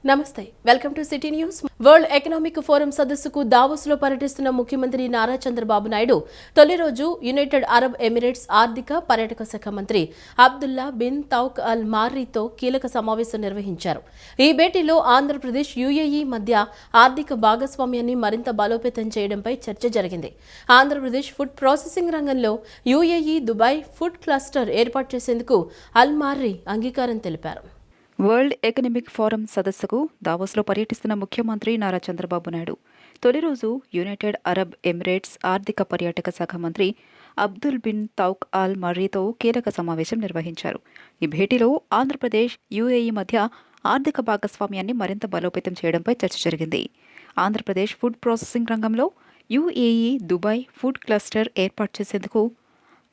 నమస్తే welcome to city news. World economic forum సదస్సుకు దావోస్లో పర్యటిస్తున్న ముఖ్యమంత్రి నారా చంద్రబాబు నాయుడు తొలి రోజు యునైటెడ్ అరబ్ ఎమిరేట్స్ ఆర్థిక పర్యాటక శాఖ మంత్రి అబ్దుల్లా బిన్ తౌక్ అల్ మార్రీతో కీలక సమావేశం నిర్వహించారు. ఈ భేటీలో ఆంధ్రప్రదేశ్, యుఏఈ మధ్య ఆర్థిక భాగస్వామ్యాన్ని మరింత బలోపేతం చేయడంపై చర్చ జరిగింది. ఆంధ్రప్రదేశ్ ఫుడ్ ప్రాసెసింగ్ రంగంలో యుఏఈ, దుబాయ్ ఫుడ్ క్లస్టర్ ఏర్పాటు చేసేందుకు అల్ మార్రీ అంగీకారం తెలిపారు. వరల్డ్ ఎకనామిక్ ఫోరం సదస్సుకు దావోస్లో పర్యటిస్తున్న ముఖ్యమంత్రి నారా చంద్రబాబు నాయుడు తొలి రోజు యునైటెడ్ అరబ్ ఎమిరేట్స్ ఆర్థిక పర్యాటక శాఖ మంత్రి అబ్దుల్ బిన్ తౌక్ అల్ మర్రీతో కీలక సమావేశం నిర్వహించారు. ఈ భేటీలో ఆంధ్రప్రదేశ్, యుఏఈ మధ్య ఆర్థిక భాగస్వామ్యాన్ని మరింత బలోపేతం చేయడంపై చర్చ జరిగింది. ఆంధ్రప్రదేశ్ ఫుడ్ ప్రాసెసింగ్ రంగంలో యుఏఈ, దుబాయ్ ఫుడ్ క్లస్టర్ ఏర్పాటు చేసేందుకు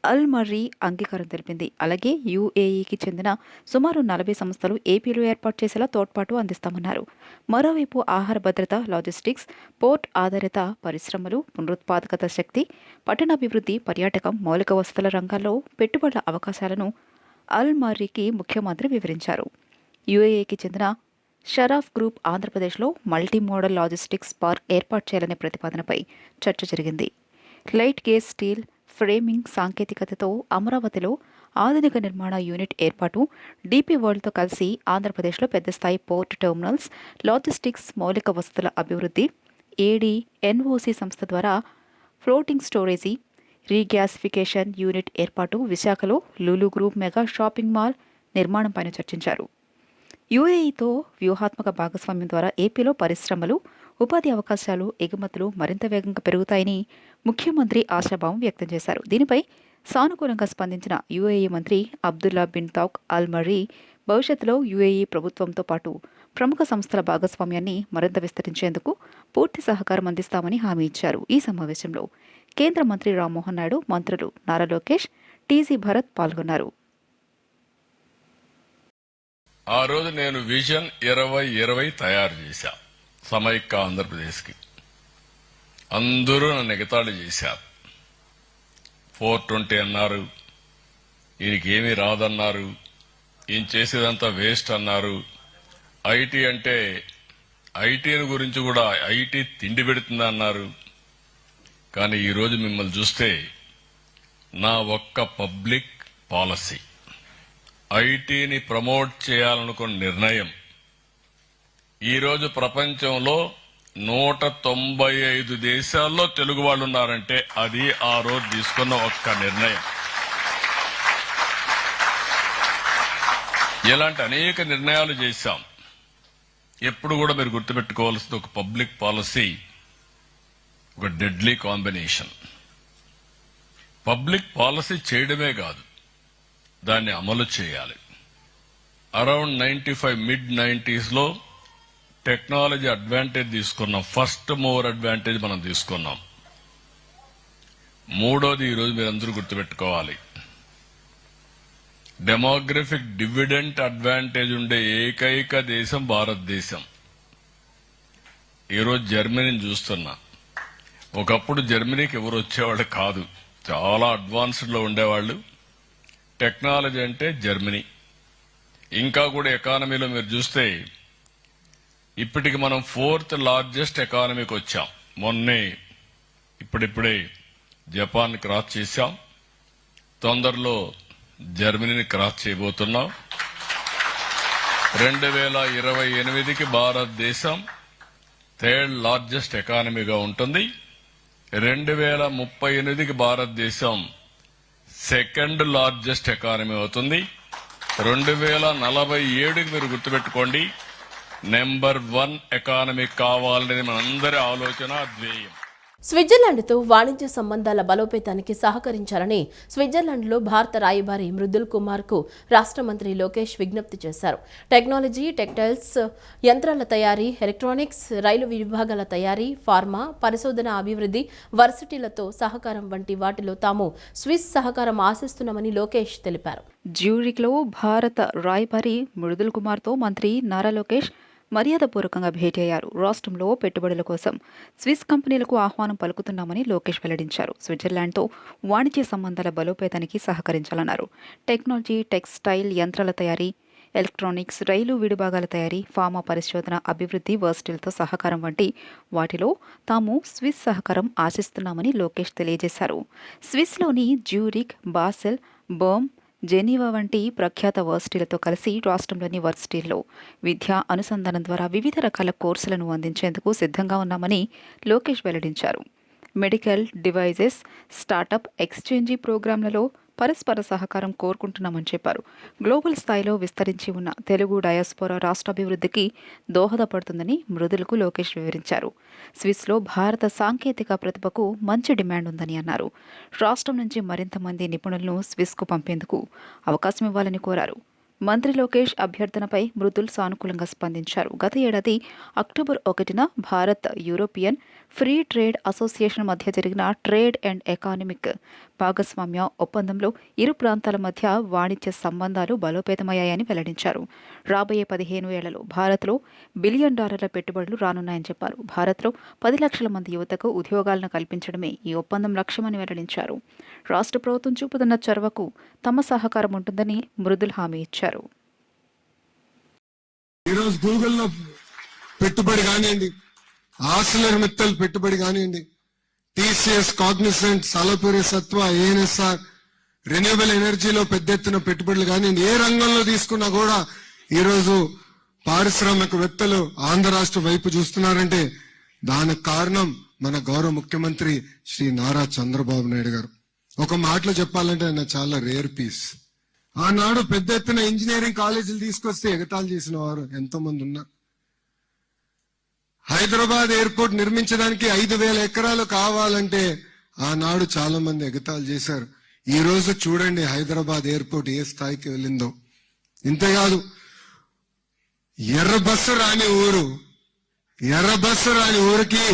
అల్ మర్రీ అంగీకారం తెలిపింది. అలాగే యుఏఈకి చెందిన సుమారు 40 సంస్థలు ఏపీలో ఏర్పాటు చేసేలా తోడ్పాటు అందిస్తామన్నారు. మరోవైపు ఆహార భద్రత, లాజిస్టిక్స్, పోర్ట్ ఆధారిత పరిశ్రమలు, పునరుత్పాదకత శక్తి, పట్టణాభివృద్ధి, పర్యాటకం, మౌలిక వసతుల రంగాల్లో పెట్టుబడుల అవకాశాలను అల్ మర్రీకి ముఖ్యమంత్రి వివరించారు. యుఏఈకి చెందిన షరాఫ్ గ్రూప్ ఆంధ్రప్రదేశ్లో మల్టీ మోడల్ లాజిస్టిక్స్ పార్క్ ఏర్పాటు చేయాలనే ప్రతిపాదనపై చర్చ జరిగింది. లైట్ గేజ్ స్టీల్ ఫ్రేమింగ్ సాంకేతికతతో అమరావతిలో ఆధునిక నిర్మాణ యూనిట్ ఏర్పాటు, డీపీ వరల్డ్తో కలిసి ఆంధ్రప్రదేశ్లో పెద్ద స్థాయి పోర్ట్ టెర్మినల్స్, లాజిస్టిక్స్, మౌలిక వసతుల అభివృద్ధి, ఎన్ఓసి సంస్థ ద్వారా ఫ్లోటింగ్ స్టోరేజీ, రీగ్యాసిఫికేషన్ యూనిట్ ఏర్పాటు, విశాఖలో Lulu group mega shopping mall నిర్మాణంపైన చర్చించారు. యుఏఈతో వ్యూహాత్మక భాగస్వామ్యం ద్వారా ఏపీలో పరిశ్రమలు, ఉపాధి అవకాశాలు, ఎగుమతులు మరింత వేగంగా పెరుగుతాయని ముఖ్యమంత్రి ఆశాభావం వ్యక్తం చేశారు. దీనిపై సానుకూలంగా స్పందించిన యుఏఈ మంత్రి అబ్దుల్లా బిన్ తౌక్ అల్ మర్రీ భవిష్యత్తులో యుఏఈ ప్రభుత్వంతో పాటు ప్రముఖ సంస్థల భాగస్వామ్యాన్ని మరింత విస్తరించేందుకు పూర్తి సహకారం అందిస్తామని హామీ ఇచ్చారు. ఈ సమావేశంలో కేంద్ర మంత్రి రామ్మోహన్ నాయుడు, మంత్రులు నారా లోకేష్, టీజీ భరత్ పాల్గొన్నారు. ఆ రోజు నేను విజన్ 2020 తయారు చేశా సమైక్య ఆంధ్రప్రదేశ్కి. అందరూ నన్ను ఎగతాళి చేశారు. 420 అన్నారు, ఈయనకి ఏమీ రాదన్నారు, ఈయన చేసేదంతా వేస్ట్ అన్నారు. ఐటీ అంటే ఐటీని గురించి కూడా ఐటీ తిండి పెడుతుంది అన్నారు. కానీ ఈరోజు మిమ్మల్ని చూస్తే నా ఒక్క పబ్లిక్ పాలసీ, ఐటీని ప్రమోట్ చేయాలనుకున్న నిర్ణయం ఈరోజు ప్రపంచంలో 195 దేశాల్లో తెలుగు వాళ్ళు ఉన్నారంటే అది ఆ రోజు తీసుకున్న ఒక్క నిర్ణయం. ఇలాంటి అనేక నిర్ణయాలు చేశాం. ఎప్పుడు కూడా మీరు గుర్తుపెట్టుకోవాల్సింది ఒక పబ్లిక్ పాలసీ, ఒక డెడ్లీ కాంబినేషన్. పబ్లిక్ పాలసీ చేయడమే కాదు, దాన్ని అమలు చేయాలి. అరౌండ్ 95 mid-90s లో టెక్నాలజీ అడ్వాంటేజ్ తీసుకున్నాం. ఫస్ట్ మూవర్ అడ్వాంటేజ్ మనం తీసుకున్నాం. మూడోది ఈరోజు మీరందరూ గుర్తుపెట్టుకోవాలి, డెమోగ్రఫిక్ డివిడెంట్ అడ్వాంటేజ్ ఉండే ఏకైక దేశం భారతదేశం. ఈరోజు జర్మనీని చూస్తున్నా. ఒకప్పుడు జర్మనీకి ఎవరు వచ్చేవాళ్ళు కాదు, చాలా అడ్వాన్స్డ్ లో ఉండేవాళ్ళు. టెక్నాలజీ అంటే జర్మనీ. ఇంకా కూడా ఎకానమీలో మీరు చూస్తే ఇప్పటికి మనం 4th లార్జెస్ట్ ఎకానమీకి వచ్చాం. మొన్నే ఇప్పుడిప్పుడే జపాన్ క్రాస్ చేశాం. తొందరలో జర్మనీని క్రాస్ చేయబోతున్నాం. 2028కి భారతదేశం 3rd లార్జెస్ట్ ఎకానమీగా ఉంటుంది. 2038కి భారతదేశం 2nd లార్జెస్ట్ ఎకానమీ అవుతుంది. 2047కి మీరు గుర్తుపెట్టుకోండి, నెంబర్ 1 ఎకానమీ కావాలనేది మనందరి ఆలోచన, ధ్యేయం. స్విట్జర్లాండ్తో వాణిజ్య సంబంధాల బలోపేతానికి సహకరించాలని స్విట్జర్లాండ్లో భారత రాయబారి మృదుల్ కుమార్కు రాష్ట్ర మంత్రి లోకేష్ విజ్ఞప్తి చేశారు. టెక్నాలజీ, టెక్స్టైల్స్, యంత్రాల తయారీ, ఎలక్ట్రానిక్స్, రైలు విభాగాల తయారీ, ఫార్మా, పరిశోధన, అభివృద్ధి, వర్సిటీలతో సహకారం వంటి వాటిలో తాము స్విస్ సహకారం ఆశిస్తున్నామని లోకేష్ తెలిపారు. జ్యూరిక్లో భారత రాయబారి మృదుల్ కుమార్తో మంత్రి నారా లోకేష్ మర్యాదపూర్వకంగా భేటీ అయ్యారు. రాష్ట్రంలో పెట్టుబడుల కోసం స్విస్ కంపెనీలకు ఆహ్వానం పలుకుతున్నామని లోకేష్ వెల్లడించారు. స్విట్జర్లాండ్తో వాణిజ్య సంబంధాల బలోపేతానికి సహకరించాలన్నారు. టెక్నాలజీ, టెక్స్టైల్, యంత్రాల తయారీ, ఎలక్ట్రానిక్స్, రైలు విడిభాగాల తయారీ, ఫార్మా పరిశోధన, అభివృద్ధి, వర్సిటీలతో సహకారం వంటి వాటిలో తాము స్విస్ సహకారం ఆశిస్తున్నామని లోకేష్ తెలియజేశారు. స్విస్లోని జ్యూరిక్, బాసెల్, బర్మ్, జెనీవా వంటి ప్రఖ్యాత వర్సిటీలతో కలిసి రాష్ట్రంలోని వర్సిటీల్లో విద్యా అనుసంధానం ద్వారా వివిధ రకాల కోర్సులను అందించేందుకు సిద్ధంగా ఉన్నామని లోకేష్ వెల్లడించారు. మెడికల్ డివైజెస్, స్టార్టప్, ఎక్స్చేంజీ ప్రోగ్రాంలలో పరస్పర సహకారం కోరుకుంటున్నామని చెప్పారు. గ్లోబల్ స్థాయిలో విస్తరించి ఉన్న తెలుగు డయాస్పోరా రాష్ట్రాభివృద్ధికి దోహదపడుతుందని మృదులకు లోకేష్ వివరించారు. స్విస్లో భారత సాంకేతిక ప్రతిభకు మంచి డిమాండ్ ఉందని అన్నారు. రాష్ట్రం నుంచి మరింత మంది నిపుణులను స్విస్కు పంపేందుకు అవకాశం ఇవ్వాలని కోరారు. మంత్రి లోకేష్ అభ్యర్థనపై మృదుల్ సానుకూలంగా స్పందించారు. గత ఏడాది అక్టోబర్ 1న Bharat European free trade association మధ్య జరిగిన ట్రేడ్ అండ్ ఎకానమిక్ భాగస్వామ్య ఒప్పందంలో ఇరు ప్రాంతాల మధ్య వాణిజ్య సంబంధాలు బలోపేతమయ్యాయని వెల్లడించారు. రాబోయే 15 ఏళ్లలో భారత్లో $1 బిలియన్ పెట్టుబడులు రానున్నాయని చెప్పారు. భారత్లో 10 లక్షల మంది యువతకు ఉద్యోగాలను కల్పించడమే ఈ ఒప్పందం లక్ష్యమని వెల్లడించారు. రాష్ట్ర ప్రభుత్వం చూపుతున్న చొరవకు తమ సహకారం ఉంటుందని మృదుల్ హామీ ఇచ్చారు. ఈరోజు గూగుల్లో పెట్టుబడి కానివ్వండి, ఆర్సిలర్ మిత్తల్ పెట్టుబడి కానివ్వండి, టీసీఎస్, కాగ్నిసెంట్, సాలపురి సత్వ, ఏఎన్ఎస్ఆర్, రెన్యూవబుల్ ఎనర్జీలో పెద్ద ఎత్తున పెట్టుబడులు కానివ్వండి, ఏ రంగంలో తీసుకున్నా కూడా ఈరోజు పారిశ్రామికవేత్తలు ఆంధ్ర రాష్ట్ర వైపు చూస్తున్నారంటే దానికి కారణం మన గౌరవ ముఖ్యమంత్రి శ్రీ నారా చంద్రబాబు నాయుడు గారు. ఒక మాటలో చెప్పాలంటే ఆయన చాలా రేర్ పీస్. ఆనాడు పెద్ద ఎత్తున ఇంజనీరింగ్ కాలేజీలు తీసుకొస్తే ఎగతాళి చేసిన వారు ఎంతో మంది ఉన్నారు. హైదరాబాద్ ఎయిర్పోర్ట్ నిర్మించడానికి 5,000 ఎకరాలు కావాలంటే ఆనాడు చాలా మంది ఎగతాళి చేశారు. ఈ రోజు చూడండి హైదరాబాద్ ఎయిర్పోర్ట్ ఏ స్థాయికి వెళ్ళిందో. ఇంతేకాదు ఎర్ర బస్సు రాని ఊరికి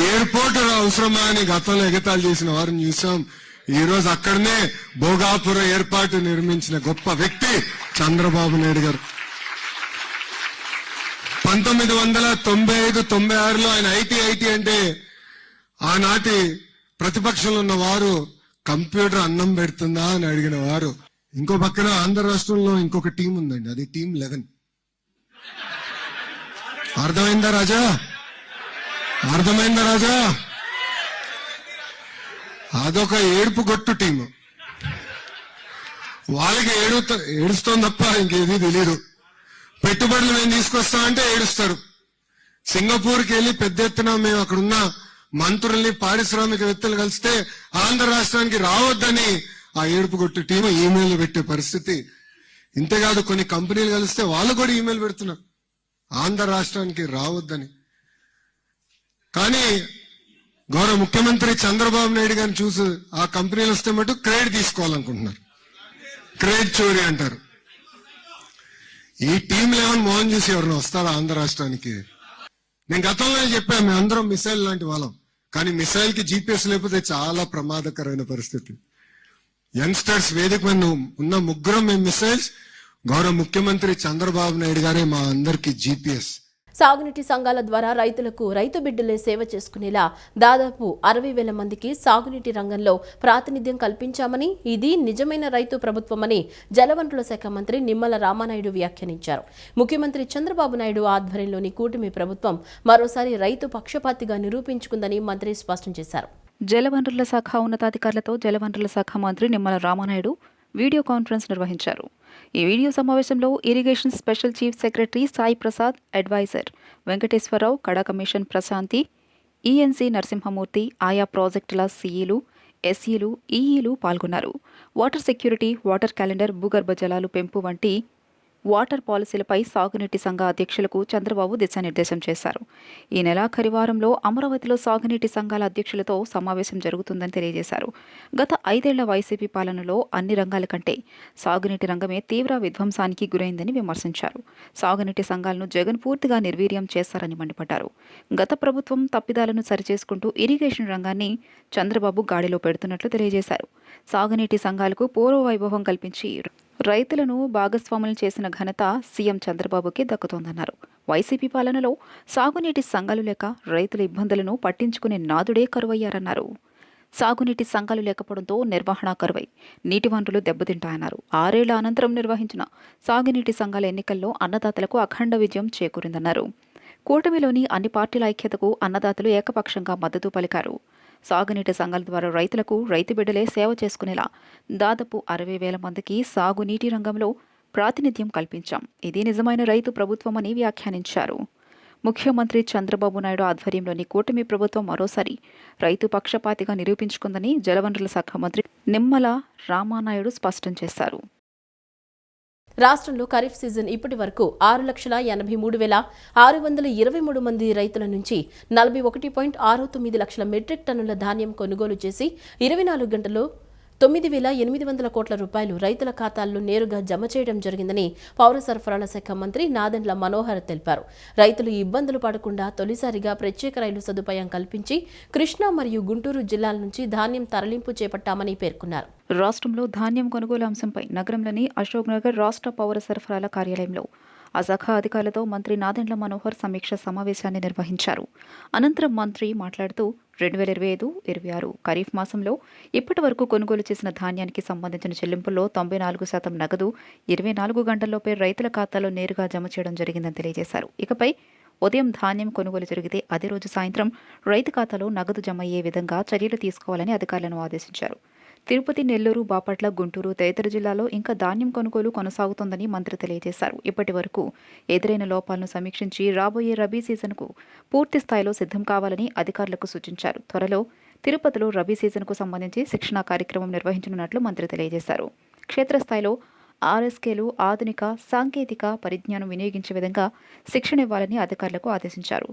ఎయిర్పోర్ట్ అవసరమా అని గతంలో ఎగతాళి చేసిన వారిని చూసాం. ఈ రోజు అక్కడనే భోగాపురం ఏర్పాటు నిర్మించిన గొప్ప వ్యక్తి చంద్రబాబు నాయుడు గారు. 1995-96లో ఆయన ఐటీ అంటే ఆనాటి ప్రతిపక్షంలో ఉన్న వారు కంప్యూటర్ అన్నం పెడుతుందా అని అడిగిన వారు. ఇంకో పక్కన ఆంధ్ర రాష్ట్రంలో ఇంకొక టీం ఉందండి, అది టీం 11. అర్థమైందా రాజా? అదొక ఏడుపు గొట్టు టీము. వాళ్ళకి ఏడుస్తోంది తప్ప ఇంకేది తెలియదు. పెట్టుబడులు మేము తీసుకొస్తామంటే ఏడుస్తారు. సింగపూర్కి వెళ్ళి పెద్ద ఎత్తున మేము అక్కడున్న మంత్రుల్ని, పారిశ్రామికవేత్తలు కలిస్తే ఆంధ్ర రాష్ట్రానికి రావద్దని ఆ ఏడుపు గొట్టు టీము ఈమెయిల్ పెట్టే పరిస్థితి. ఇంతేకాదు కొన్ని కంపెనీలు కలిస్తే వాళ్ళు కూడా ఈమెయిల్ పెడుతున్నారు ఆంధ్ర రాష్ట్రానికి రావద్దని. కానీ గౌరవ ముఖ్యమంత్రి చంద్రబాబు నాయుడు గారిని చూసి ఆ కంపెనీలు వస్తే మటు క్రెడిట్ తీసుకోవాలనుకుంటున్నారు. క్రెడిట్ చోరీ అంటారు. ఈ టీం 11 మోహన్ చూసి ఎవరిని వస్తారా ఆంధ్ర రాష్ట్రానికి? నేను గతంలో చెప్పాను, మేము అందరం మిసైల్ లాంటి వాళ్ళం. కానీ మిసైల్ కి జీపీఎస్ లేకపోతే చాలా ప్రమాదకరమైన పరిస్థితి. యంగ్స్టర్స్ వేదిక మీద ఉన్న ముగ్గురం మేము మిసైల్స్, గౌరవ ముఖ్యమంత్రి చంద్రబాబు నాయుడు గారే మా అందరికి జీపీఎస్. సాగునీటి సంఘాల ద్వారా రైతులకు రైతు బిడ్డలే సేవ చేసుకునేలా దాదాపు 60,000 మందికి సాగునీటి రంగంలో ప్రాతినిధ్యం కల్పించామని, ఇది నిజమైన రైతు ప్రభుత్వమని జలవనరుల శాఖ మంత్రి నిమ్మల రామానాయుడు వ్యాఖ్యానించారు. ముఖ్యమంత్రి చంద్రబాబు నాయుడు ఆధ్వర్యంలోని కూటమి ప్రభుత్వం మరోసారి రైతు పక్షపాతిగా నిరూపించుకుందని మంత్రి స్పష్టం చేశారు. జలవనరుల శాఖ ఉన్నతాధికారులతో జలవనరుల శాఖ మంత్రి నిమ్మల రామానాయుడు వీడియో కాన్ఫరెన్స్ నిర్వహించారు. ఈ వీడియో సమావేశంలో irrigation special chief secretary Sai Prasad, adviser Venkateswara Rao, Kada commission Prashanti, ENC Narasimhamurthy, ఆయా ప్రాజెక్టుల సీఈలు, ఎస్ఈలు, ఈఈలు పాల్గొన్నారు. వాటర్ సెక్యూరిటీ, వాటర్ క్యాలెండర్, భూగర్భ జలాలు పెంపు వంటి వాటర్ పాలసీలపై సాగునీటి సంఘ అధ్యక్షులకు చంద్రబాబు దిశానిర్దేశం చేశారు. ఈ నెలాఖరి వారంలో అమరావతిలో సాగునీటి సంఘాల అధ్యక్షులతో సమావేశం జరుగుతుందని తెలియజేశారు. గత 5 ఏళ్ల వైసీపీ పాలనలో అన్ని రంగాల కంటే సాగునీటి రంగమే తీవ్ర విధ్వంసానికి గురైందని విమర్శించారు. సాగునీటి సంఘాలను జగన్ పూర్తిగా నిర్వీర్యం చేశారని మండిపడ్డారు. గత ప్రభుత్వం తప్పిదాలను సరిచేసుకుంటూ ఇరిగేషన్ రంగాన్ని చంద్రబాబు గాడిలో పెడుతున్నట్లు తెలియజేశారు. సాగునీటి సంఘాలకు పూర్వ వైభవం కల్పించి రైతులను భాగస్వాములు చేసిన ఘనత సీఎం చంద్రబాబుకి దక్కుతోందన్నారు. వైసీపీ పాలనలో సాగునీటి సంఘాలు లేక రైతుల ఇబ్బందులను పట్టించుకునే నాదుడే కరువయ్యారన్నారు. సాగునీటి సంఘాలు లేకపోవడంతో నిర్వహణ కరువై నీటి వనరులు దెబ్బతింటాయన్నారు. 6 ఏళ్ల అనంతరం నిర్వహించిన సాగునీటి సంఘాల ఎన్నికల్లో అన్నదాతలకు అఖండ విజయం చేకూరిందన్నారు. కూటమిలోని అన్ని పార్టీల ఐక్యతకు అన్నదాతలు ఏకపక్షంగా మద్దతు పలికారు. సాగునీటి సంఘాల ద్వారా రైతులకు రైతు బిడ్డలే సేవ చేసుకునేలా దాదాపు 60,000 మందికి సాగునీటి రంగంలో ప్రాతినిధ్యం కల్పించాం. ఇది నిజమైన రైతు ప్రభుత్వమని వ్యాఖ్యానించారు. ముఖ్యమంత్రి చంద్రబాబు నాయుడు ఆధ్వర్యంలోని కూటమి ప్రభుత్వం మరోసారి రైతు పక్షపాతిగా నిరూపించుకుందని జలవనరుల శాఖ మంత్రి నిమ్మల రామానాయుడు స్పష్టం చేశారు. రాష్ట్రంలో ఖరీఫ్ సీజన్ ఇప్పటి వరకు 6,83,623 మంది రైతుల నుంచి 41.69 లక్షల మెట్రిక్ టన్నుల ధాన్యం కొనుగోలు చేసి 24 గంటల్లో 9,800 కోట్ల రూపాయలు రైతుల ఖాతాల్లో నేరుగా జమ చేయడం జరిగిందని పౌర సరఫరాల శాఖ మంత్రి నాదెండ్ల మనోహర్ తెలిపారు. రైతులు ఇబ్బందులు పడకుండా తొలిసారిగా ప్రత్యేక రైలు సదుపాయం కల్పించి కృష్ణా మరియు గుంటూరు జిల్లాల నుంచి ధాన్యం తరలింపు చేపట్టామని పేర్కొన్నారు. రాష్ట్రంలో ధాన్యం కొనుగోలు అంశంపై నగరంలోని అశోక్ నగర్ రాష్ట్ర పౌర సరఫరాల కార్యాలయంలో ఆ శాఖ అధికారులతో మంత్రి నాదెండ్ల మనోహర్ సమీక్ష సమావేశాన్ని నిర్వహించారు. అనంతరం మంత్రి మాట్లాడుతూ 2025-26 ఖరీఫ్ మాసంలో ఇప్పటి వరకు కొనుగోలు చేసిన ధాన్యానికి సంబంధించిన చెల్లింపుల్లో 94% నగదు 24 గంటల్లోపే రైతుల ఖాతాలో నేరుగా జమ చేయడం జరిగిందని తెలియజేశారు. ఇకపై ఉదయం ధాన్యం కొనుగోలు జరిగితే అదే రోజు సాయంత్రం రైతు ఖాతాలో నగదు జమ అయ్యే విధంగా చర్యలు తీసుకోవాలని అధికారులను ఆదేశించారు. తిరుపతి, నెల్లూరు, బాపట్ల, గుంటూరు తదితర జిల్లాలో ఇంకా ధాన్యం కొనుగోలు కొనసాగుతోందని మంత్రి తెలియజేశారు. ఇప్పటి వరకు ఎదురైన లోపాలను సమీక్షించి రాబోయే రబీ సీజన్కు పూర్తి స్థాయిలో సిద్ధం కావాలని అధికారులకు సూచించారు. త్వరలో తిరుపతిలో రబీ సీజన్కు సంబంధించి శిక్షణా కార్యక్రమం నిర్వహించనున్నట్లు మంత్రి తెలియజేశారు. క్షేత్రస్థాయిలో ఆర్ఎస్కేలు ఆధునిక సాంకేతిక పరిజ్ఞానం వినియోగించే విధంగా శిక్షణ ఇవ్వాలని అధికారులకు ఆదేశించారు.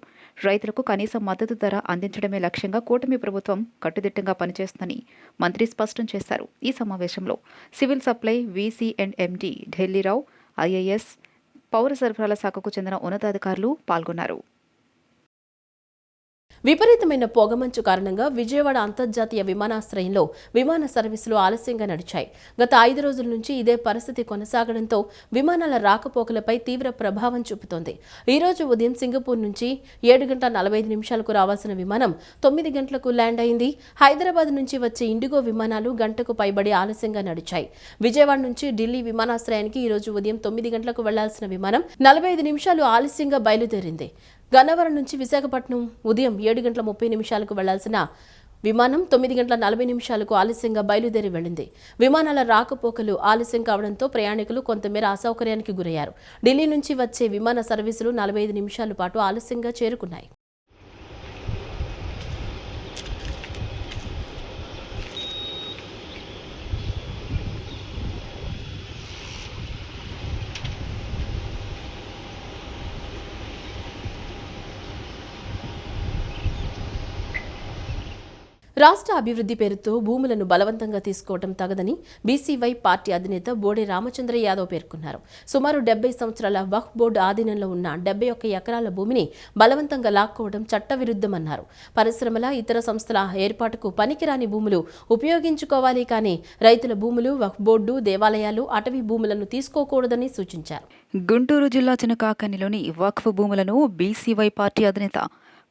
రైతులకు కనీస మద్దతు ధర అందించడమే లక్ష్యంగా కూటమి ప్రభుత్వం కట్టుదిట్టంగా పనిచేస్తుందని మంత్రి స్పష్టం చేశారు. ఈ సమావేశంలో civil supply VC and MD Dilli Rao, IAS, పౌర సరఫరాల శాఖకు చెందిన ఉన్నతాధికారులు పాల్గొన్నారు. విపరీతమైన పొగమంచు కారణంగా విజయవాడ అంతర్జాతీయ విమానాశ్రయంలో విమాన సర్వీసులు ఆలస్యంగా నడిచాయి. గత 5 రోజుల నుంచి ఇదే పరిస్థితి కొనసాగడంతో విమానాల రాకపోకలపై తీవ్ర ప్రభావం చూపుతోంది. ఈ రోజు ఉదయం సింగపూర్ నుంచి 7:45 రావాల్సిన విమానం 9 గంటలకు ల్యాండ్ అయింది. హైదరాబాద్ నుంచి వచ్చే ఇండిగో విమానాలు గంటకు పైబడి ఆలస్యంగా నడిచాయి. విజయవాడ నుంచి ఢిల్లీ విమానాశ్రయానికి ఈ రోజు ఉదయం 9 గంటలకు వెళ్లాల్సిన విమానం 45 నిమిషాలు ఆలస్యంగా బయలుదేరింది. గన్నవరం నుంచి విశాఖపట్నం ఉదయం 7:30 వెళ్లాల్సిన విమానం 9:40 ఆలస్యంగా బయలుదేరి వెళ్లింది. విమానాల రాకపోకలు ఆలస్యం కావడంతో ప్రయాణికులు కొంతమేర అసౌకర్యానికి గురయ్యారు. ఢిల్లీ నుంచి వచ్చే విమాన సర్వీసులు 45 నిమిషాల పాటు ఆలస్యంగా చేరుకున్నాయి. రాష్ట్ర అభివృద్ధి పేరుతో భూములను బలవంతంగా తీసుకోవడం తగదని బీసీవై పార్టీ అధినేత బోడే రామచంద్ర యాదవ్ పేర్కొన్నారు. సుమారు 70 సంవత్సరాల వక్ఫ్ బోర్డు ఆధీనంలో ఉన్న 71 ఎకరాల భూమిని బలవంతంగా లాక్కోవడం చట్టవిరుద్ధమన్నారు. పరిశ్రమల, ఇతర సంస్థల ఏర్పాటుకు పనికిరాని భూములు ఉపయోగించుకోవాలి కానీ రైతుల భూములు, వక్ఫ్ బోర్డు, దేవాలయాలు, అటవీ భూములను తీసుకోకూడదని సూచించారు. గుంటూరు జిల్లా చినకాకనిలోని వక్ఫ్ భూములను బీసీవై పార్టీ అధినేత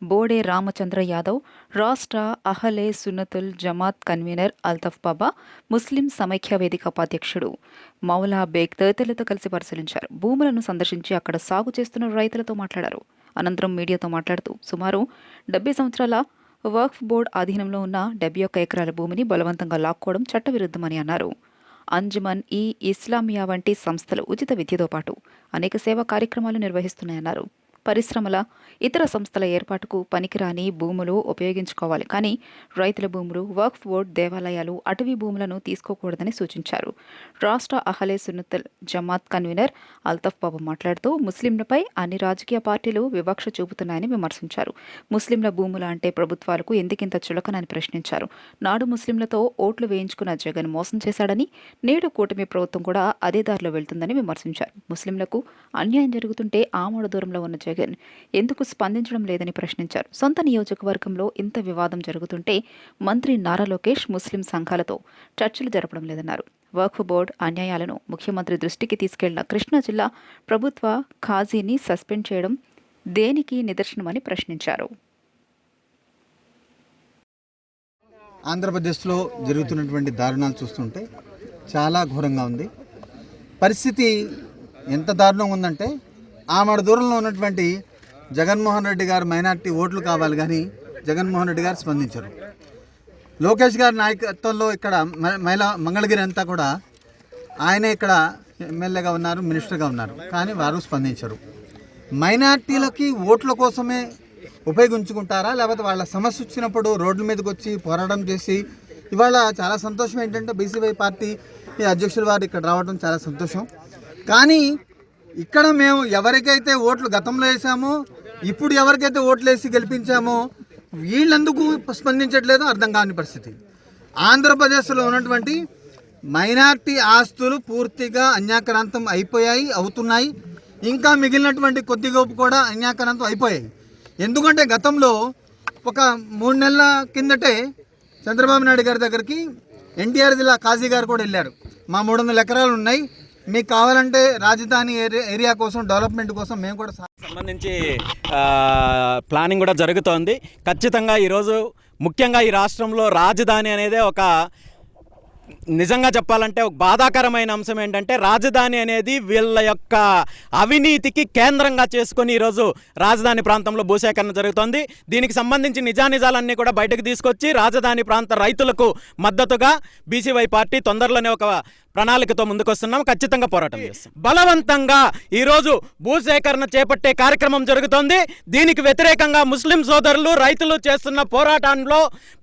బోడే రామచంద్ర యాదవ్, రాష్ట్ర అహలే సున్నతుల్ జమాత్ కన్వీనర్ అల్తఫ్ బాబా, ముస్లిం సమైక్య వేదిక ఉపాధ్యక్షుడు మౌలా బేగ్ తదితరులతో కలిసి పరిశీలించారు. భూములను సందర్శించి అక్కడ సాగు చేస్తున్న రైతులతో మాట్లాడారు. అనంతరం మీడియాతో మాట్లాడుతూ సుమారు 70 సంవత్సరాల వక్ఫ్ బోర్డు ఆధీనంలో ఉన్న 71 ఎకరాల భూమిని బలవంతంగా లాక్కోవడం చట్టవిరుద్ధమని అన్నారు. అంజుమన్ ఈ ఇస్లామియా వంటి సంస్థలు ఉచిత విద్యతో పాటు అనేక సేవా కార్యక్రమాలు నిర్వహిస్తున్నాయన్నారు. పరిశ్రమల, ఇతర సంస్థల ఏర్పాటుకు పనికిరాని భూములు ఉపయోగించుకోవాలి కానీ రైతుల భూములు, వక్ఫ్ బోర్డు, దేవాలయాలు, అటవీ భూములను తీసుకోకూడదని సూచించారు. రాష్ట్ర అహలే సున్నతుల్ జమాత్ కన్వీనర్ అల్తఫ్ బాబు మాట్లాడుతూ ముస్లింలపై అన్ని రాజకీయ పార్టీలు వివక్ష చూపుతున్నాయని విమర్శించారు. ముస్లింల భూముల అంటే ప్రభుత్వాలకు ఎందుకింత చులకనని ప్రశ్నించారు. నాడు ముస్లింలతో ఓట్లు వేయించుకున్న జగన్ మోసం చేశాడని, నేడు కూటమి ప్రభుత్వం కూడా అదే దారిలో వెళ్తుందని విమర్శించారు. ముస్లింలకు అన్యాయం జరుగుతుంటే ఆమోడ దూరంలో ఉన్న జగన్ ఎందుకు స్పందించడం లేదని ప్రశ్నించారు. సొంత నియోజకవర్గంలో ఇంత వివాదం జరుగుతుంటే మంత్రి నారా లోకేష్ ముస్లిం సంఘాలతో చర్చలు జరపడం లేదన్నారు. వక్ఫ్ బోర్డు అన్యాయాలను ముఖ్యమంత్రి దృష్టికి తీసుకెళ్లిన కృష్ణా జిల్లా ప్రభుత్వ ఖాజీని సస్పెండ్ చేయడం దేనికి నిదర్శనమని ప్రశ్నించారు. ఆంధ్రప్రదేశ్లో జరుగుతున్నటువంటి దారుణాలు చూస్తుంటే చాలా ఘోరంగా ఉంది. పరిస్థితి ఎంత దారుణంగా ఉందంటే ఆమడ దూరంలో ఉన్నటువంటి జగన్మోహన్ రెడ్డి గారు మైనార్టీ ఓట్లు కావాలి కానీ జగన్మోహన్ రెడ్డి గారు స్పందించరు. లోకేష్ గారి నాయకత్వంలో ఇక్కడ మంగళగిరి అంతా కూడా ఆయనే ఇక్కడ ఎమ్మెల్యేగా ఉన్నారు, మినిస్టర్గా ఉన్నారు, కానీ వారు స్పందించరు. మైనార్టీలకి ఓట్ల కోసమే ఉపయోగించుకుంటారా, లేకపోతే వాళ్ళ సమస్య వచ్చినప్పుడు రోడ్ల మీదకి వచ్చి పోరాటం చేసి ఇవాళ చాలా సంతోషం ఏంటంటే బీసీవై పార్టీ అధ్యక్షుల వారు ఇక్కడ రావడం చాలా సంతోషం. కానీ ఇక్కడ మేము ఎవరికైతే ఓట్లు గతంలో వేసామో ఇప్పుడు ఎవరికైతే ఓట్లు వేసి గెలిపించామో వీళ్ళెందుకు స్పందించట్లేదో అర్థం కాని పరిస్థితి. ఆంధ్రప్రదేశ్లో ఉన్నటువంటి మైనార్టీ ఆస్తులు పూర్తిగా అన్యాక్రాంతం అవుతున్నాయి. ఇంకా మిగిలినటువంటి కొద్ది గొప్ప కూడా అన్యాక్రాంతం అయిపోయాయి. ఎందుకంటే గతంలో ఒక 3 నెలల కిందటే చంద్రబాబు నాయుడు గారి దగ్గరికి ఎన్టీఆర్ జిల్లా కాజీ గారు కూడా వెళ్ళారు. మా 300 ఎకరాలు ఉన్నాయి, మీకు కావాలంటే రాజధాని ఏరియా కోసం డెవలప్మెంట్ కోసం మేము కూడా సంబంధించి ప్లానింగ్ కూడా జరుగుతోంది. ఖచ్చితంగా ఈరోజు ముఖ్యంగా ఈ రాష్ట్రంలో రాజధాని అనేది ఒక నిజంగా చెప్పాలంటే ఒక బాధాకరమైన అంశం ఏంటంటే రాజధాని అనేది వీళ్ళ యొక్క అవినీతికి కేంద్రంగా చేసుకొని ఈరోజు రాజధాని ప్రాంతంలో భూసేకరణ జరుగుతోంది. దీనికి సంబంధించి నిజానిజాలన్నీ కూడా బయటకు తీసుకొచ్చి రాజధాని ప్రాంత రైతులకు మద్దతుగా బీసీవై పార్టీ తొందరలోనే ఒక ప్రణాళికతో ముందుకొస్తున్నాం. ఖచ్చితంగా పోరాటం చేస్తాం. బలవంతంగా ఈరోజు భూసేకరణ చేపట్టే కార్యక్రమం జరుగుతోంది. దీనికి వ్యతిరేకంగా ముస్లిం సోదరులు రైతులు చేస్తున్న పోరాటంలో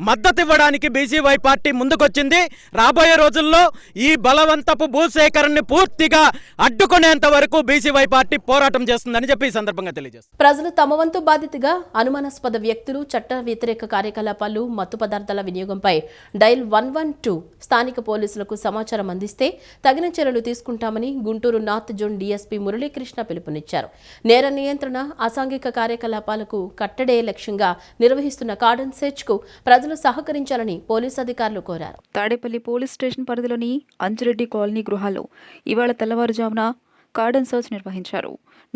మద్దతు ఇవ్వడానికి బీసీవై పార్టీ ముందుకొచ్చింది. రాబోయే రోజుల్లో ఈ బలవంతపు భూసేకరణని పూర్తిగా అడ్డుకునేంత వరకు బీసీవై పార్టీ పోరాటం చేస్తుందని చెప్పి ఈ సందర్భంగా తెలియజేస్తారు. ప్రజలు తమ వంతు బాధ్యతగా అనుమానాస్పద వ్యక్తులు, చట్ట వ్యతిరేక కార్యకలాపాలు, మత్తు పదార్థాల వినియోగంపై డైల్ 112 స్థానిక పోలీసులకు సమాచారం అందిస్తే తగిన చర్యలు తీసుకుంటామని Guntur north zone DSP Muralikrishna పిలుపునిచ్చారు. నేర నియంత్రణ, అసాంఘిక కార్యకలాపాలకు కట్టడే లక్ష్యంగా నిర్వహిస్తున్న కార్డన్ సెర్చ్ కు ప్రజలు సహకరించాలని పోలీసు అధికారులు కోరారు. తాడేపల్లి పోలీస్ స్టేషన్ పరిధిలోని అంజిరెడ్డి కాలనీ గృహాల్లో ఇవాళ తెల్లవారుజామున కార్డన్ సర్చ్ నిర్వహించారు.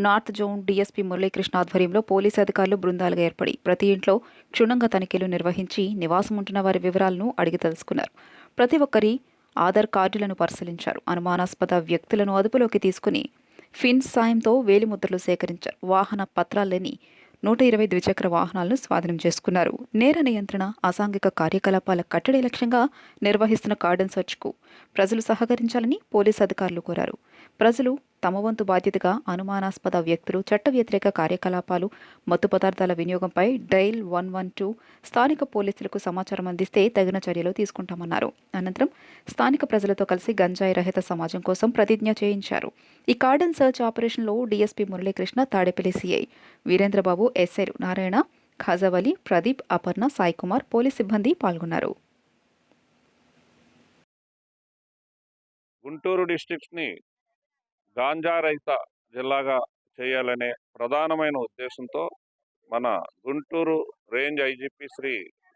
నార్త్ జోన్ డీఎస్పీ మురళీకృష్ణ ఆధ్వర్యంలో పోలీసు అధికారులు బృందాలుగా ఏర్పడి ప్రతి ఇంట్లో క్షుణ్ణంగా తనిఖీలు నిర్వహించి నివాసం ఉంటున్న వారి వివరాలను అడిగి తెలుసుకున్నారు. ప్రతి ఒక్కరి ఆధార్ కార్డులను పరిశీలించారు. అనుమానాస్పద వ్యక్తులను అదుపులోకి తీసుకుని ఫిన్స్ సాయంతో వేలిముద్రలు సేకరించారు. వాహన పత్రాలు లేని 120 ద్విచక్ర వాహనాలను స్వాధీనం చేసుకున్నారు. నేర నియంత్రణ, అసాంఘిక కార్యకలాపాల కట్టడి లక్ష్యంగా నిర్వహిస్తున్న కార్డన్ సెర్చ్కు ప్రజలు సహకరించాలని పోలీసు అధికారులు కోరారు. ప్రజలు తమ వంతు బాధ్యతగా అనుమానాస్పద వ్యక్తులు, చట్ట వ్యతిరేక కార్యకలాపాలు, మత్తు పదార్థాల వినియోగంపై డైల్ 112 స్థానిక పోలీసులకు సమాచారం అందిస్తే తగిన చర్యలు తీసుకుంటామన్నారు. అనంతరం స్థానిక ప్రజలతో కలిసి గంజాయి రహిత సమాజం కోసం ప్రతిజ్ఞ చేయించారు. ఈ కార్డన్ సర్చ్ ఆపరేషన్లో డీఎస్పీ మురళీకృష్ణ, తాడేపల్లి సిఐ వీరేంద్రబాబు, ఎస్ఐలు నారాయణ, ఖాజావలి, ప్రదీప్, అపర్ణ, సాయికుమార్, పోలీస్ సిబ్బంది పాల్గొన్నారు. గుంటూరు డిస్ట్రిక్ట్ని గాంజా రహిత జిల్లాగా చేయాలనే ప్రధానమైన ఉద్దేశంతో మన Guntur range IGP Shri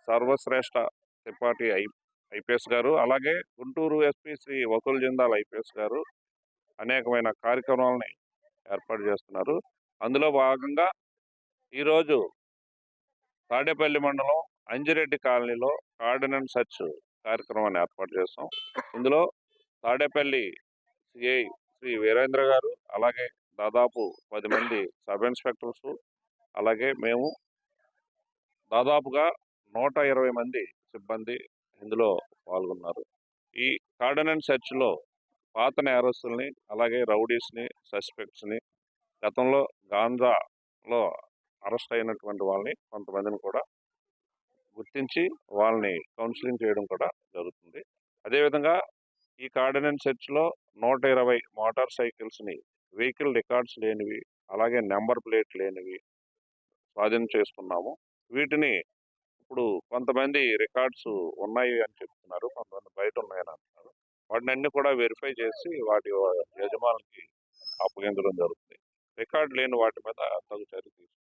Sarvashreshtha Tripathi IPS గారు, అలాగే గుంటూరు ఎస్పీ శ్రీ వకుల్ జిందాల్ ఐపీఎస్ గారు అనేకమైన కార్యక్రమాలని ఏర్పాటు చేస్తున్నారు. అందులో భాగంగా ఈరోజు తాడేపల్లి మండలం అంజిరెడ్డి కాలనీలో కార్డినెన్స్ సెర్చ్ కార్యక్రమాన్ని ఏర్పాటు చేస్తాం. ఇందులో తాడేపల్లి సిఐ శ్రీ వీరేంద్ర గారు, అలాగే దాదాపు 10 మంది సబ్ ఇన్స్పెక్టర్స్, అలాగే మేము దాదాపుగా 120 మంది సిబ్బంది ఇందులో పాల్గొన్నారు. ఈ కార్డినెన్స్ సెర్చ్లో పాత నేరస్తుల్ని, అలాగే రౌడీస్ని, సస్పెక్ట్స్ని, గతంలో గాంజాలో అరెస్ట్ అయినటువంటి వాళ్ళని కొంతమందిని కూడా గుర్తించి వాళ్ళని కౌన్సిలింగ్ చేయడం కూడా జరుగుతుంది. అదేవిధంగా ఈ కార్డినెన్స్ సెర్చ్లో 120 మోటార్ సైకిల్స్ని, వెహికల్ రికార్డ్స్ లేనివి, అలాగే నెంబర్ ప్లేట్ లేనివి స్వాధీనం చేసుకున్నాము. వీటిని ఇప్పుడు కొంతమంది రికార్డ్స్ ఉన్నాయి అని చెప్తున్నారు, కొంతమంది బయట ఉన్నాయని అంటున్నారు. వాటిని అన్ని కూడా వెరిఫై చేసి వాటి యజమానికి అప్పగించడం జరుగుతుంది. రికార్డు లేని వాటి మీద తగు చర్య తీసుకోవడం.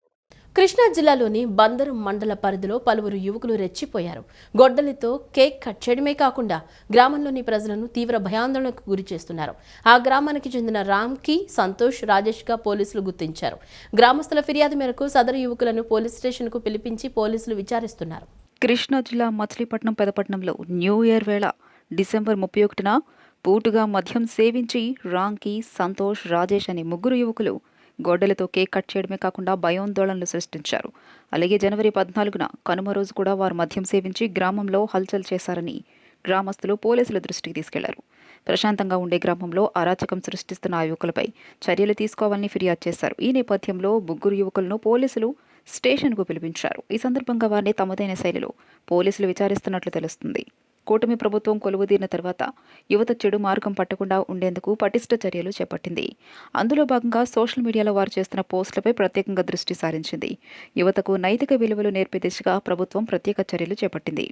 కృష్ణా జిల్లాలోని బందరు మండల పరిధిలో పలువురు యువకులు రెచ్చిపోయారు. గొడ్డలితో కేక్ కట్ చేయడమే కాకుండా గ్రామంలోని ప్రజలను తీవ్ర భయాందోళనకు గురి చేస్తున్నారు. ఆ గ్రామానికి చెందిన రామ్కి, సంతోష్, రాజేష్గా పోలీసులు గుర్తించారు. గ్రామస్తుల ఫిర్యాదు మేరకు సదరు యువకులను పోలీస్ స్టేషన్కు పిలిపించి పోలీసులు విచారిస్తున్నారు. కృష్ణా జిల్లా మచిలీపట్నం పెదపట్నంలో న్యూ ఇయర్ వేళ డిసెంబర్ 31న పూటుగా మద్యం సేవించి రాంకీ, సంతోష్, రాజేష్ అనే ముగ్గురు యువకులు గొడ్డలతో కేక్ కట్ చేయడమే కాకుండా భయాందోళనలు సృష్టించారు. అలాగే జనవరి 14న కనుమ రోజు కూడా వారు మద్యం సేవించి గ్రామంలో హల్చల్ చేశారని గ్రామస్తులు పోలీసుల దృష్టికి తీసుకెళ్లారు. ప్రశాంతంగా ఉండే గ్రామంలో అరాచకం సృష్టిస్తున్న ఆ యువకులపై చర్యలు తీసుకోవాలని ఫిర్యాదు చేశారు. ఈ నేపథ్యంలో ముగ్గురు యువకులను పోలీసులు స్టేషన్కు పిలిపించారు. ఈ సందర్భంగా వారిని తమదైన శైలిలో పోలీసులు విచారిస్తున్నట్లు తెలుస్తుంది. కూటమి ప్రభుత్వం కొలువుదీరిన తర్వాత యువత చెడు మార్గం పట్టకుండా ఉండేందుకు పటిష్ట చర్యలు చేపట్టింది. అందులో భాగంగా సోషల్ మీడియాలో వారు చేస్తున్న పోస్టులపై ప్రత్యేకంగా దృష్టి సారించింది. యువతకు నైతిక విలువలు నేర్పే దిశగా ప్రభుత్వం ప్రత్యేక చర్యలు చేపట్టింది.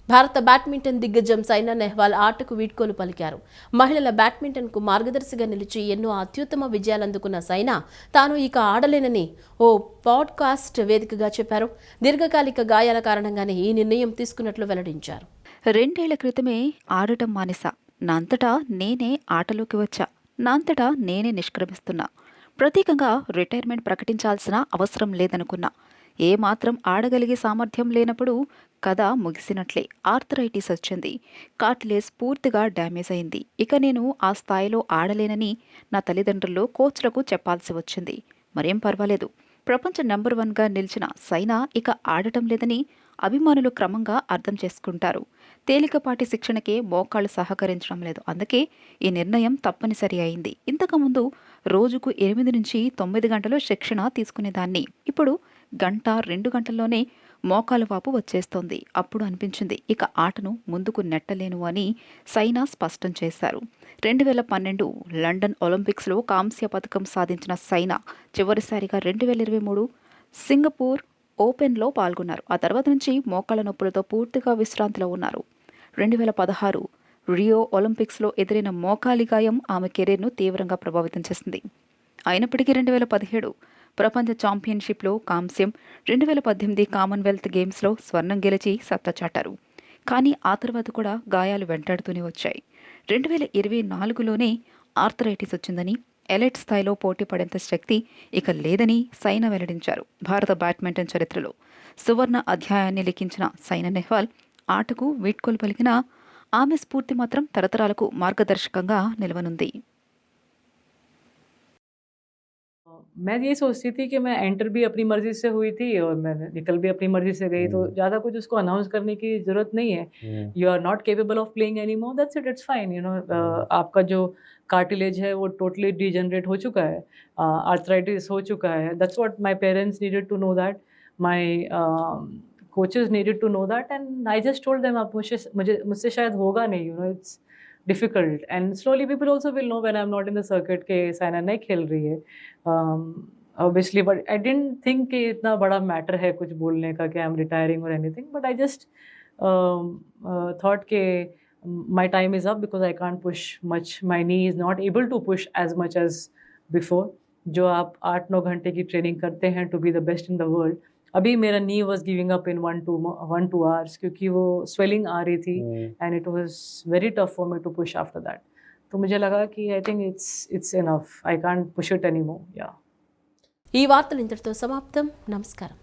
భారత బ్యాడ్మింటన్ దిగ్గజం సైనా నెహ్వాల్ ఆటకు వీడ్కోలు పలికారు. మహిళల బ్యాడ్మింటన్కు మార్గదర్శిగా నిలిచి ఎన్నో అత్యుత్తమ విజయాలందుకున్న సైనా తాను ఇక ఆడలేనని ఓ పాడ్కాస్ట్ వేదికగా చెప్పారు. దీర్ఘకాలిక గాయాల కారణంగానే ఈ నిర్ణయం తీసుకున్నట్లు వెల్లడించారు. 2 ఏళ్ల క్రితమే ఆడటం మానేసా. నాంతటా నేనే ఆటలోకి వచ్చా. నాంతటా నేనే నిష్క్రమిస్తున్నా. ప్రత్యేకంగా రిటైర్మెంట్ ప్రకటించాల్సిన అవసరం లేదనుకున్నా. ఏ మాత్రం ఆడగలిగే సామర్థ్యం లేనప్పుడు కథ ముగిసినట్లే. ఆర్థరైటిస్ వచ్చింది. కార్టిలేజ్ పూర్తిగా డ్యామేజ్ అయింది. ఇక నేను ఆ స్థాయిలో ఆడలేనని నా తల్లిదండ్రులు, కోచ్లకు చెప్పాల్సి వచ్చింది. మరేం పర్వాలేదు. ప్రపంచ నెంబర్ 1గా నిలిచిన సైనా ఇక ఆడటం లేదని అభిమానులు క్రమంగా అర్థం చేసుకుంటారు. తేలికపాటి శిక్షణకే మోకాళ్లు సహకరించడం లేదు. అందుకే ఈ నిర్ణయం తప్పనిసరి అయింది. ఇంతకుముందు రోజుకు 8 నుంచి 9 గంటలు శిక్షణ తీసుకునేదాన్ని. ఇప్పుడు 1-2 గంటల్లోనే మోకాలు వాపు వచ్చేస్తోంది. అప్పుడు అనిపించింది ఇక ఆటను ముందుకు నెట్టలేను అని సైనా స్పష్టం చేశారు. 2012 లండన్ ఒలింపిక్స్లో కాంస్య పథకం సాధించిన సైనా చివరిసారిగా 2023 సింగపూర్ ఓపెన్లో పాల్గొన్నారు. ఆ తర్వాత నుంచి మోకాళ్ల నొప్పులతో పూర్తిగా విశ్రాంతిలో ఉన్నారు. 2016 రియో ఒలింపిక్స్లో ఎదురైన మోకాలి గాయం ఆమె కెరీర్ను తీవ్రంగా ప్రభావితం చేసింది. అయినప్పటికీ 2017 ప్రపంచ ఛాంపియన్షిప్లో కాంస్యం, 2018 కామన్వెల్త్ గేమ్స్లో స్వర్ణం గెలిచి సత్తా చాటారు. కానీ ఆ తర్వాత కూడా గాయాలు వెంటాడుతూనే వచ్చాయి. 2024లోనే ఆర్థరైటిస్ వచ్చిందని, ఎలైట్ స్థాయిలో పోటీ పడేంత శక్తి ఇక లేదని సైనా వెల్లడించారు. భారత బ్యాడ్మింటన్ చరిత్రలో సువర్ణ అధ్యాయాన్ని లిఖించిన సైనా నెహ్వాల్ ఆటకు వీడ్కోలు పలికిన ఆమె స్ఫూర్తి మాత్రం తరతరాలకు మార్గదర్శకంగా నిలవనుంది. मैं ये सोचती थी कि मैं एंटर भी अपनी मर्जी से हुई थी और मैं निकल भी अपनी मर्जी से गई, तो ज़्यादा कुछ उसको अनाउंस करने की ज़रूरत नहीं है. You are not capable of playing any more, that's it, it's fine. You know, आपका जो कार्टिलेज है वो टोटली डिजेनरेट हो चुका है, आर्थराइटिस हो चुका है. That's what my parents needed to know that, my coaches needed to know that, and I just told them आप मुझसे शायद होगा नहीं. You know, it's difficult, and slowly people also will know when I'm not in the circuit के साइना नहीं खेल रही है, obviously. But I didn't think कि इतना बड़ा matter है कुछ बोलने का कि I'm retiring or anything, but I just thought कि my time is up because I can't push much. My knee is not able to push as much as before. जो आप 8-9 घंटे की ट्रेनिंग करते हैं to be the best in the world, अभी मेरा knee was giving up in 1-2 hours क्योंकि वो स्वेलिंग आ रही थी, and it was very tough for me to push after that. तो मुझे लगा कि I think it's enough, I can't push it any more. या ఈ వార్తలు ఇంతటితో సమాప్తం. నమస్కారం.